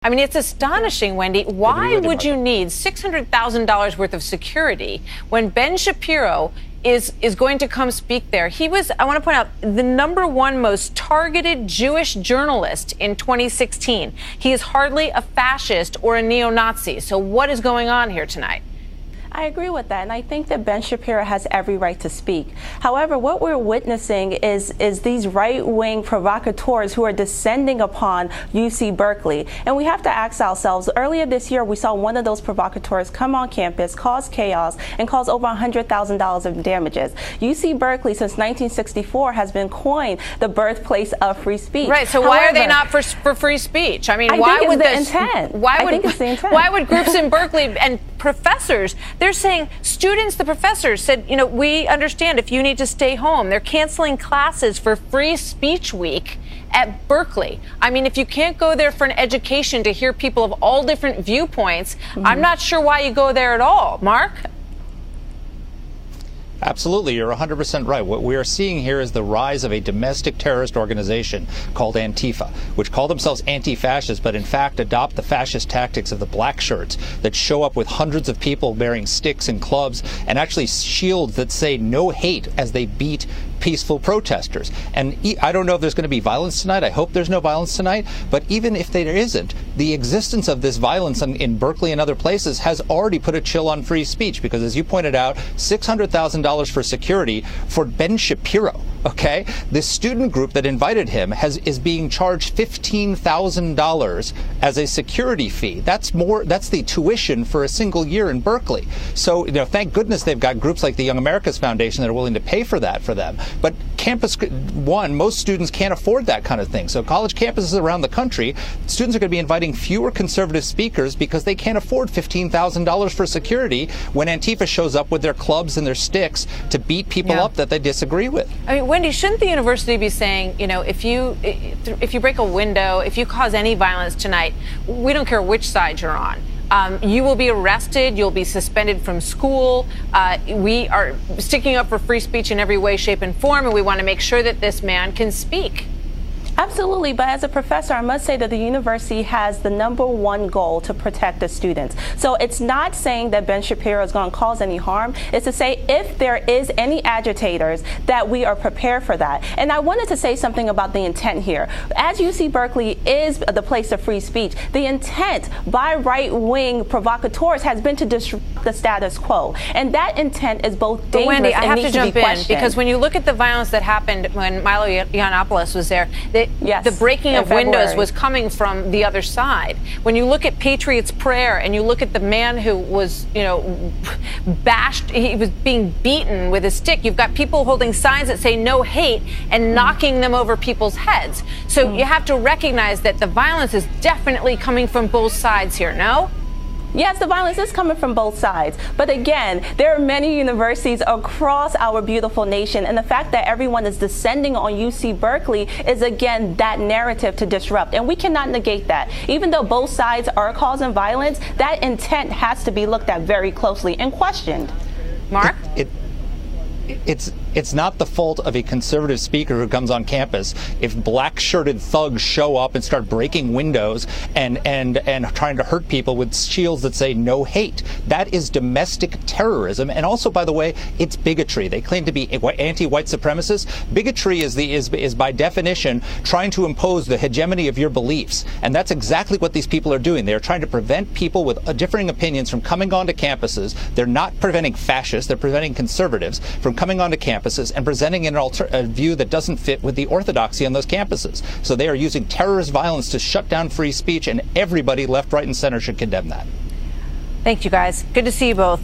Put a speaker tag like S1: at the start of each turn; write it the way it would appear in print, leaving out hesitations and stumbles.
S1: I mean, it's astonishing, Wendy. Why would you need $600,000 worth of security when Ben Shapiro is going to come speak there? He was, I want to point out, the #1 most targeted Jewish journalist in 2016. He is hardly a fascist or a neo-Nazi. So what is going on here tonight?
S2: I agree with that, and I think that Ben Shapiro has every right to speak. However, what we're witnessing is these right-wing provocateurs who are descending upon UC Berkeley. And we have to ask ourselves, earlier this year we saw one of those provocateurs come on campus, cause chaos, and cause over $100,000 of damages. UC Berkeley, since 1964, has been coined the birthplace of free speech.
S1: Right, so why are they not for free speech? I mean, why would the intent? Why would groups in Berkeley and professors, they're saying, students, the professors said, you know, we understand if you need to stay home. They're canceling classes for Free Speech Week at Berkeley. I mean, if you can't go there for an education to hear people of all different viewpoints, I'm not sure why you go there at all. Marc?
S3: Absolutely, you're 100% right. What we are seeing here is the rise of a domestic terrorist organization called Antifa, which call themselves anti-fascist, but in fact adopt the fascist tactics of the black shirts that show up with hundreds of people bearing sticks and clubs and actually shields that say no hate as they beat peaceful protesters. And I don't know if there's going to be violence tonight. I hope there's no violence tonight. But even if there isn't, the existence of this violence in Berkeley and other places has already put a chill on free speech, because as you pointed out, $600,000 for security for Ben Shapiro. Okay, this student group that invited him is being charged $15,000 as a security fee. That's the tuition for a single year in Berkeley. So, you know, thank goodness they've got groups like the Young America's Foundation that are willing to pay for that for them. But Campus One, most students can't afford that kind of thing. So college campuses around the country, students are going to be inviting fewer conservative speakers because they can't afford $15,000 for security when Antifa shows up with their clubs and their sticks to beat people up that they disagree with.
S1: I mean, Wendy, shouldn't the university be saying, you know, if you break a window, if you cause any violence tonight, we don't care which side you're on. You will be arrested. You'll be suspended from school. We are sticking up for free speech in every way, shape, and form, and we want to make sure that this man can speak.
S2: Absolutely, but as a professor, I must say that the university has the #1 goal to protect the students. So it's not saying that Ben Shapiro is going to cause any harm. It's to say if there is any agitators, that we are prepared for that. And I wanted to say something about the intent here. As UC Berkeley is the place of free speech, the intent by right-wing provocateurs has been to disrupt the status quo. And that intent is both dangerous
S1: Wendy, I
S2: and
S1: have
S2: needs
S1: to
S2: to
S1: jump
S2: be
S1: in,
S2: questioned.
S1: because when you look at the violence that happened when Milo Yiannopoulos was there, the breaking of windows was coming from the other side. When you look at Patriot's Prayer and you look at the man who was, you know, bashed, he was being beaten with a stick. You've got people holding signs that say no hate and knocking them over people's heads. So you have to recognize that the violence is definitely coming from both sides here, no?
S2: Yes, the violence is coming from both sides. But again, there are many universities across our beautiful nation, and the fact that everyone is descending on UC Berkeley is, again, that narrative to disrupt. And we cannot negate that. Even though both sides are causing violence, that intent has to be looked at very closely and questioned.
S1: Marc?
S3: It's not the fault of a conservative speaker who comes on campus if black-shirted thugs show up and start breaking windows and trying to hurt people with shields that say no hate. That is domestic terrorism, and also, by the way, it's bigotry. They claim to be anti-white supremacists. Bigotry is by definition trying to impose the hegemony of your beliefs, and that's exactly what these people are doing. They're trying to prevent people with differing opinions from coming onto campuses. They're not preventing fascists. They're preventing conservatives from coming onto campuses and presenting a view that doesn't fit with the orthodoxy on those campuses. So they are using terrorist violence to shut down free speech, and everybody left, right, and center should condemn that.
S1: Thank you, guys. Good to see you both.